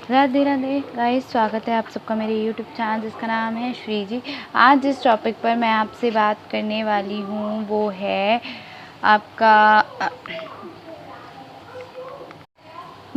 Radhe Radhe guys, स्वागत है आप सबका मेरे यूट्यूब चैनल जिसका नाम है श्री जी। आज जिस टॉपिक पर मैं आपसे बात करने वाली हूँ वो है आपका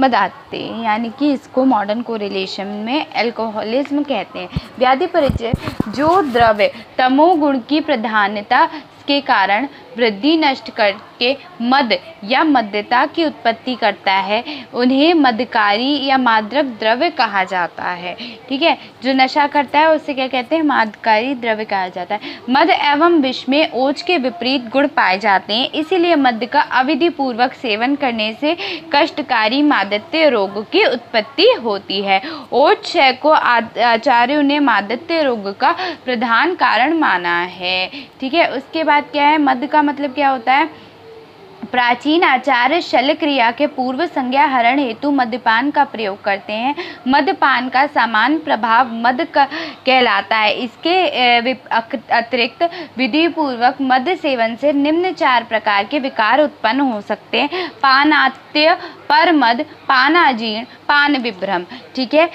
मद आदतें, यानी कि इसको मॉडर्न कोरिलेशन में अल्कोहलिज्म कहते हैं। व्याधि परिचय: जो द्रव्य तमोगुण की प्रधानता के कारण वृद्धि नष्ट करके मद या मद्यता की उत्पत्ति करता है उन्हें मदकारी या मादक द्रव्य कहा जाता है। ठीक है, जो नशा करता है उसे क्या कहते हैं? मादकारी द्रव्य कहा जाता है। मद एवं विष में ओज के विपरीत गुण पाए जाते हैं, इसीलिए मद का अविधि पूर्वक सेवन करने से कष्टकारी मादत्य रोग की उत्पत्ति होती है। ओज क्षय को आचार्यों ने मादत्य रोग का प्रधान कारण माना है। ठीक है, उसके बाद क्या है? मद का मतलब क्या होता है? प्राचीन आचार्य शल्य क्रिया के पूर्व संज्ञा हरण हेतु मद्यपान का प्रयोग करते हैं। मद्यपान का समान प्रभाव मद का कहलाता है। इसके अतिरिक्त विधि पूर्वक मद सेवन से निम्न 4 प्रकार के विकार उत्पन्न हो सकते हैं: पानात्य, परमद, पानाजीर्ण, पान विभ्रम। ठीक है,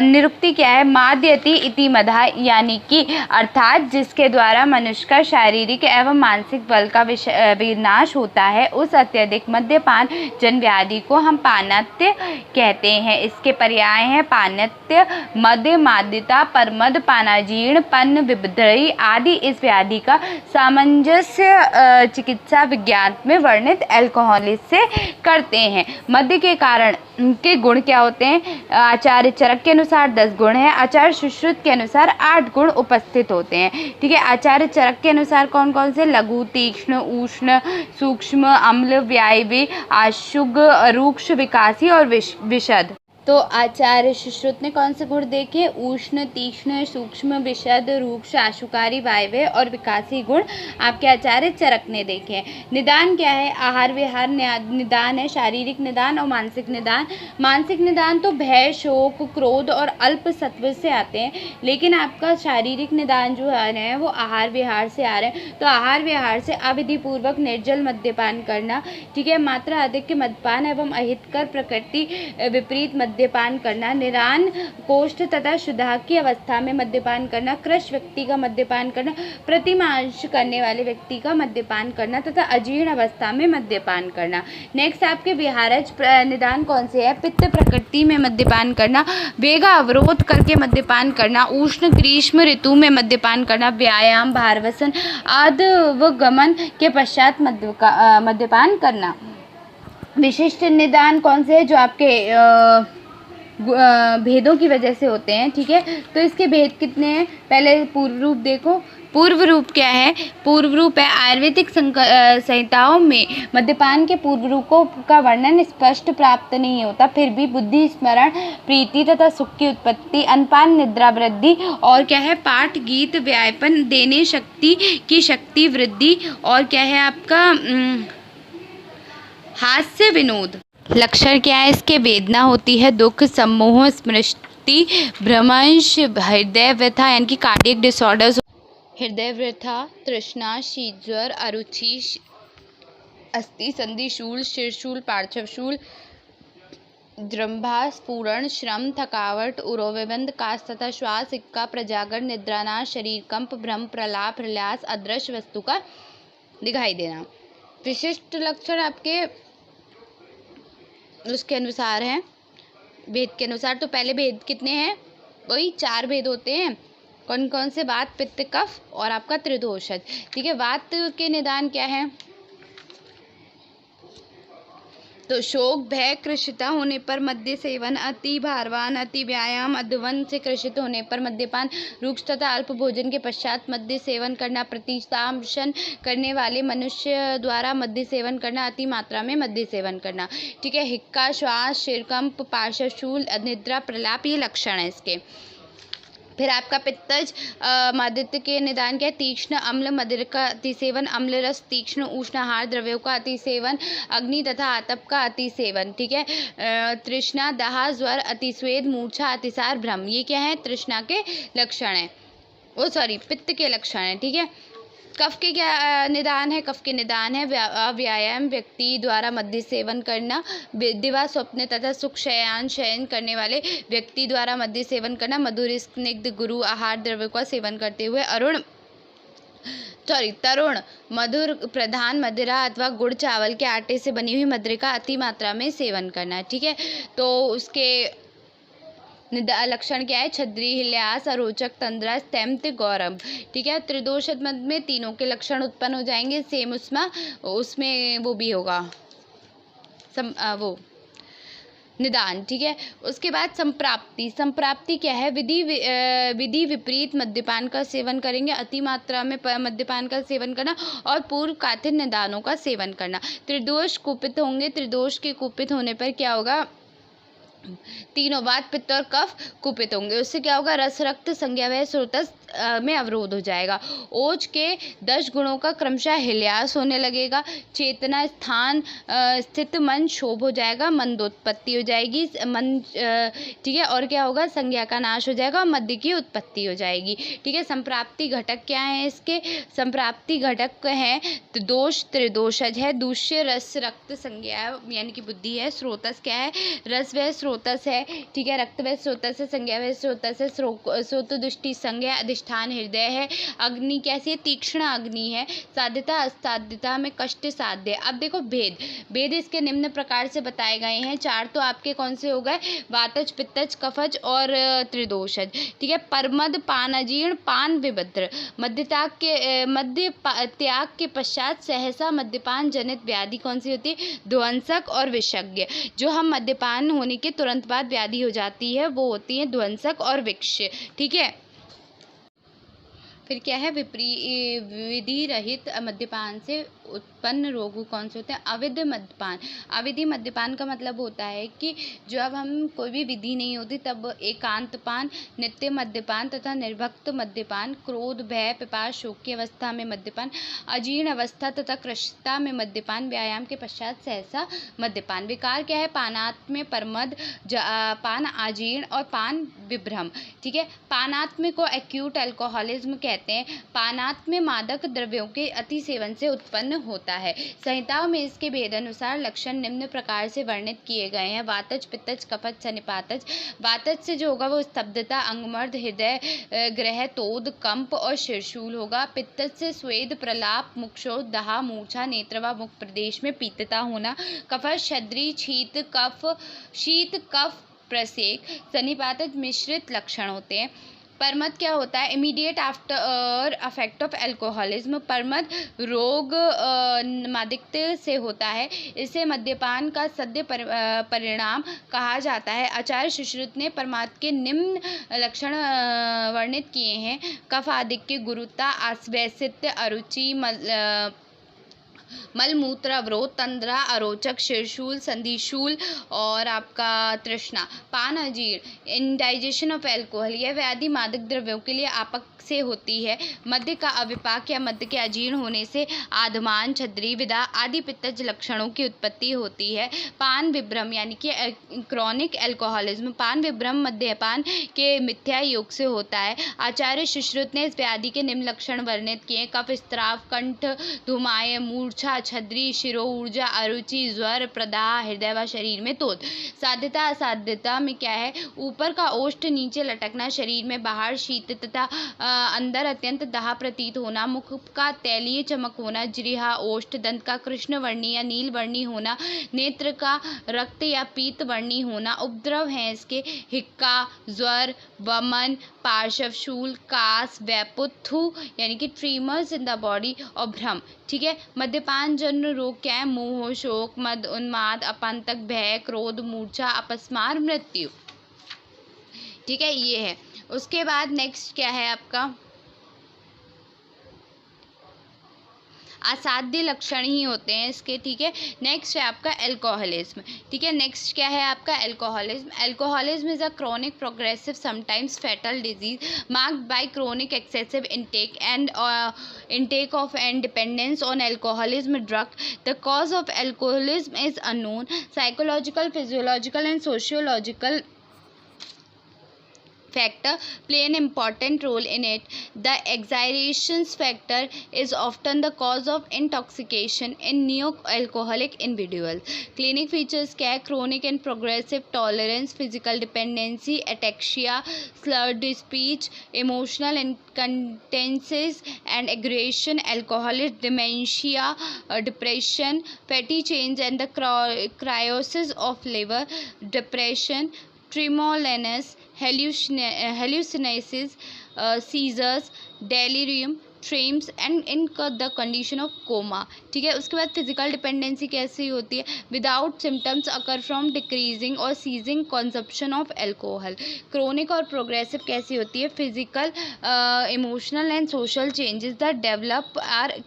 निरुक्ति क्या है? माद्यति इति मदः, यानी कि अर्थात जिसके द्वारा मनुष्य का शारीरिक एवं मानसिक बल का विनाश होता है, उस अत्यधिक मद्यपान जन व्याधि को हम पानात्य कहते हैं। इसके पर्याय हैं पानत्य, मद्य, माद्यता, परमद, पानाजीर्ण, पन विभ्रम आदि। इस व्याधि का सामंजस्य चिकित्सा विज्ञान में वर्णित अल्कोहलिस्ट से करते हैं। मद्य के कारण के गुण क्या होते हैं? आचार्य चरक के अनुसार 10 गुण हैं, आचार्य सुश्रुत के अनुसार 8 गुण उपस्थित होते हैं। ठीक है, आचार्य चरक के अनुसार कौन कौन से? लघु, तीक्ष्ण, उष्ण, सूक्ष्म, अम्ल, वायवी, आशुग, रूक्ष, विकासी और विशद। तो आचार्य सुश्रुत ने कौन से गुण देखे? उष्ण, तीक्ष्ण, सूक्ष्म, विशद, रूक्ष, आशुकारी, वायव्य और विकासी गुण आपके आचार्य चरक ने देखे हैं। निदान क्या है? आहार विहार निदान है, शारीरिक निदान और मानसिक निदान। मानसिक निदान तो भय, शोक, क्रोध और अल्प सत्व से आते हैं, लेकिन आपका शारीरिक निदान जो है वो आहार विहार से आ रहे हैं। तो आहार विहार से अविधि पूर्वक निर्जल मद्यपान करना, ठीक है, मात्रा अधिक के मद्यपान एवं अहितकर प्रकृति विपरीत मद्यपान करना, निरान कोष्ठ तथा शुद्धा की अवस्था में मद्यपान करना, कृश व्यक्ति का मद्यपान करना, प्रतिमांश करने वाले व्यक्ति का मद्यपान करना तथा अजीर्ण अवस्था में मद्यपान करना। नेक्स्ट आपके विहारज निदान कौन से है? पित्त प्रकृति में मद्यपान करना, वेग अवरोध करके मद्यपान करना, उष्ण ग्रीष्म ऋतु में मद्यपान करना, व्यायाम, भारवसन आदि व गमन के पश्चात मद्यपान करना। विशिष्ट निदान कौन से है? जो आपके भेदों की वजह से होते हैं। ठीक है, तो इसके भेद कितने हैं? पहले पूर्व रूप देखो। पूर्व रूप क्या है? पूर्व रूप है आयुर्वेदिक संहिताओं में मद्यपान के पूर्व रूपों का वर्णन स्पष्ट प्राप्त नहीं होता, फिर भी बुद्धि, स्मरण, प्रीति तथा सुख की उत्पत्ति, अनपान, निद्रा वृद्धि और क्या है? पाठ, गीत, व्यापन देने शक्ति की शक्ति वृद्धि और क्या है आपका हास्य, विनोद। लक्षण क्या है इसके? वेदना होती है, दुख, सम्मोह, स्मृति, भ्रमंश, हृदय व्यथा यानी कि कार्डियक डिसऑर्डर्स, हृदय व्यथा, तृष्णा, शीत ज्वर, अरुचि, अस्थि संधि शूल, शिरशूल, पार्श्वशूल, द्रंभा, स्फुरण, श्रम, थकावट, उरोविबंध, काश तथा श्वास, सिक्का, प्रजागर, निद्रानाश, शरीर कंप, भ्रम, प्रलाप, प्रयास, अदृश्य वस्तु का दिखाई देना। विशिष्ट लक्षण आपके उसके अनुसार हैं, भेद के अनुसार। तो पहले भेद कितने हैं? वही 4 भेद होते हैं। कौन कौन से? वात, पित्त, कफ और आपका त्रिदोषज। ठीक है, वात के निदान क्या है? तो शोक, भय, कृशिता होने पर मद्य सेवन, अति भारवान, अति व्यायाम, अध्वन से कृषित होने पर मद्यपान, रुक्ष तथा अल्प भोजन के पश्चात मद्य सेवन करना, प्रतिशासन करने वाले मनुष्य द्वारा मद्य सेवन करना, अति मात्रा में मद्य सेवन करना। ठीक है, हिक्का, श्वास, शिरकंप, पार्श्वशूल, निद्रा, प्रलाप, ये लक्षण है इसके। फिर आपका पित्तज मादित्य के निदान क्या है? तीक्ष्ण, अम्ल, मदिरा का अतिसेवन, अम्ल रस, तीक्ष्ण उष्ण आहार द्रव्यों का अतिसेवन, अग्नि तथा आतप का अतिसेवन। ठीक है, तृष्णा, दाह, ज्वर, अतिस्वेद, मूर्छा, अतिसार, भ्रम, ये क्या है? तृष्णा के लक्षण है, पित्त के लक्षण है। ठीक है, कफ के क्या निदान है? कफ के निदान है व्यायाम व्यक्ति द्वारा मद्य सेवन करना, दिवा स्वप्न तथा सुख शयन करने वाले व्यक्ति द्वारा मद्य सेवन करना, मधुर स्निग्ध गुरु आहार द्रव्य का सेवन करते हुए तरुण मधुर प्रधान मदिरा अथवा गुड़ चावल के आटे से बनी हुई मदिरा का अति मात्रा में सेवन करना। ठीक है, तो उसके लक्षण क्या है? छद्री, हिल्यास, अरोचक, तंद्रा, स्तम्भ, गौरव। ठीक है, त्रिदोष मद में तीनों के लक्षण उत्पन्न हो जाएंगे। सेम उसमें वो भी होगा वो निदान। ठीक है, उसके बाद संप्राप्ति। संप्राप्ति क्या है? विधि विपरीत मद्यपान का सेवन करेंगे, अति मात्रा में मद्यपान का सेवन करना और पूर्व कथित निदानों का सेवन करना। त्रिदोष कुपित होंगे, त्रिदोष के कुपित होने पर क्या होगा? तीनों वात, पित्त और कफ कुपित होंगे। उससे क्या होगा? रस, रक्त, संज्ञा व स्रोतस में अवरोध हो जाएगा। ओज के 10 गुणों का क्रमशः हिल्यास होने लगेगा। चेतना स्थान स्थित मन क्षोभ हो जाएगा, मंदोत्पत्ति हो जाएगी, ठीक है, और क्या होगा? संज्ञा का नाश हो जाएगा और मद्य की उत्पत्ति हो जाएगी। ठीक है, संप्राप्ति घटक क्या है इसके? संप्राप्ति घटक है दोष, त्रिदोषज है, दूष्य, रस, रक्त, संज्ञा यानी कि बुद्धि है, स्रोतस क्या है? रस व स्रोतस है। ठीक है, रक्त व स्रोतस है, संज्ञा व स्रोतस है, स्रोत दृष्टि संज्ञा, अधिष्ठान हृदय है। अग्नि कैसी है? तीक्ष्ण अग्नि है। साध्यता, असाध्यता में कष्ट साध्य। अब देखो भेद इसके निम्न प्रकार से बताए गए हैं। 4 तो आपके कौन से हो गए? वातज, पित्तज, कफज और त्रिदोषज। ठीक है, परमद, पान अजीर्ण, पान विभद्र। मद्य त्याग के पश्चात सहसा मद्यपान जनित व्याधि कौन सी होती है? ध्वंसक और विषज्ञ। जो हम मद्यपान होने के तुरंत बाद व्याधि हो जाती है वो होती है ध्वंसक और विक्ष। ठीक है, फिर क्या है? विधि रहित मद्यपान से उत्पन्न रोग कौन से होते हैं? अवैध मद्यपान। अवैध मद्यपान का मतलब होता है कि जब हम कोई भी विधि नहीं होती तब एकांतपान, नित्य मद्यपान तथा निर्भक्त मद्यपान, क्रोध, भय, पिपास, शोक की अवस्था में मद्यपान, अजीर्ण अवस्था तथा कृशता में मद्यपान, व्यायाम के पश्चात सहसा मद्यपान। विकार क्या है? पानात्म्य, परमद, पान आजीर्ण और पान विभ्रम। ठीक है, पानात्म्य को एक्यूट अल्कोहलिज्म कहते हैं। पानात्म्य मादक द्रव्यों के अति सेवन से उत्पन्न होता है। संहिताओं में इसके भेदानुसार लक्षण निम्न प्रकार से वर्णित किए गए हैं। वातज, पित्तज, कफज, सनिपातज। वातज से जो होगा वो स्तब्धता, अंगमर्द, हृदय ग्रह, तोद, कंप और शिरशूल होगा। पित्तज से स्वेद, प्रलाप, मुक्षोध, दहा, मूर्छा, नेत्र व मुख प्रदेश में पीतता होना। कफज, छद्री, शीत कफ प्रसेक। सनिपातज मिश्रित लक्षण होते हैं। परमद क्या होता है? Immediate after effect of alcoholism. परमद रोग मादिक्य से होता है। इसे मद्यपान का सद्य परिणाम कहा जाता है। आचार्य सुश्रुत ने परमाद के निम्न लक्षण वर्णित किए हैं। कफ आधिक्य, गुरुता, आश्वैसित्य, अरुचि, मलमूत्र अवरोध, तंद्रा, अरोचक, शिरशूल, संधिशूल और आपका तृष्णा। पान अजीर्ण, इंडाइजेशन ऑफ एल्कोहल। यह व्याधि मादक द्रव्यों के लिए आपक से होती है। मद्य का अविपाक या मद्य के अजीर्ण होने से आधमान, छद्री, विदा आदि पित्तज लक्षणों की उत्पत्ति होती है। पान विभ्रम यानी कि क्रॉनिक एल्कोहलिज्म। पान विभ्रम मद्यपान के मिथ्या योग से होता है। आचार्य सुश्रुत ने इस व्याधि के निम्न लक्षण वर्णित किए। कफ स्त्राव, कंठ धुमाय, मूर्छा, छद्री, शिरो ऊर्जा, अरुचि, ज्वर, प्रदाह, हृदय व शरीर में तोद। साध्यता, असाध्यता में क्या है? ऊपर का ओष्ठ नीचे लटकना, शरीर में बाहर शीत तथा अंदर अत्यंत दाह प्रतीत होना, मुख का तैलीय चमक होना, जिह्वा, ओष्ठ, दंत का कृष्ण वर्णी या नील वर्णी होना, नेत्र का रक्त या पीत वर्णी होना। उपद्रव हैं इसके हिक्का, ज्वर, वमन, पार्श्वशूल, कास, वैपुत्थु यानी कि ट्रीमर्स इन द बॉडी और भ्रम। ठीक है, मद्यपान जन्य रोग क्या है? मोह, शोक, मद, उन्माद, अपांतक, भय, क्रोध, मूर्छा, अपस्मार, मृत्यु। ठीक है, ये है। उसके बाद नेक्स्ट क्या है आपका? असाध्य लक्षण ही होते हैं इसके। ठीक है, नेक्स्ट है आपका एल्कोहलिज्म। ठीक है, नेक्स्ट क्या है आपका? Alcoholism. Alcoholism is a chronic progressive sometimes fatal disease marked by chronic excessive intake of and dependence on alcoholism drug. The cause of alcoholism is unknown. Psychological, physiological and sociological factor play an important role in it. The exhilaration factor is often the cause of intoxication in neo-alcoholic individuals. Clinic features क्या है? Chronic and progressive tolerance, physical dependency, ataxia, slurred speech, emotional incontinence and aggression, alcoholic dementia, depression, fatty change and the cryosis of liver, depression, tremulous hallucinations, seizures, delirium, tremens and in the condition of coma. ठीक है, उसके बाद physical dependency कैसी होती है? Without symptoms occur from decreasing और seizing consumption of alcohol. Chronic और progressive कैसी होती है? Physical, emotional and social changes that develop are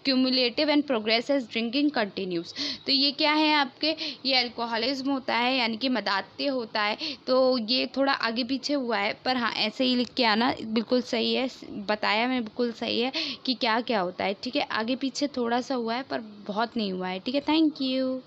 cumulative and progress as drinking continues. तो ये क्या है आपके? ये अल्कोहलिज्म होता है, यानी कि मदात्य होता है। तो ये थोड़ा आगे पीछे हुआ है, पर हाँ ऐसे ही लिख के आना, बिल्कुल सही है, बताया मैंने, बिल्कुल सही है कि क्या क्या होता है। ठीक है, आगे पीछे थोड़ा सा हुआ है पर बहुत नहीं हुआ है। ठीक है, थैंक यू।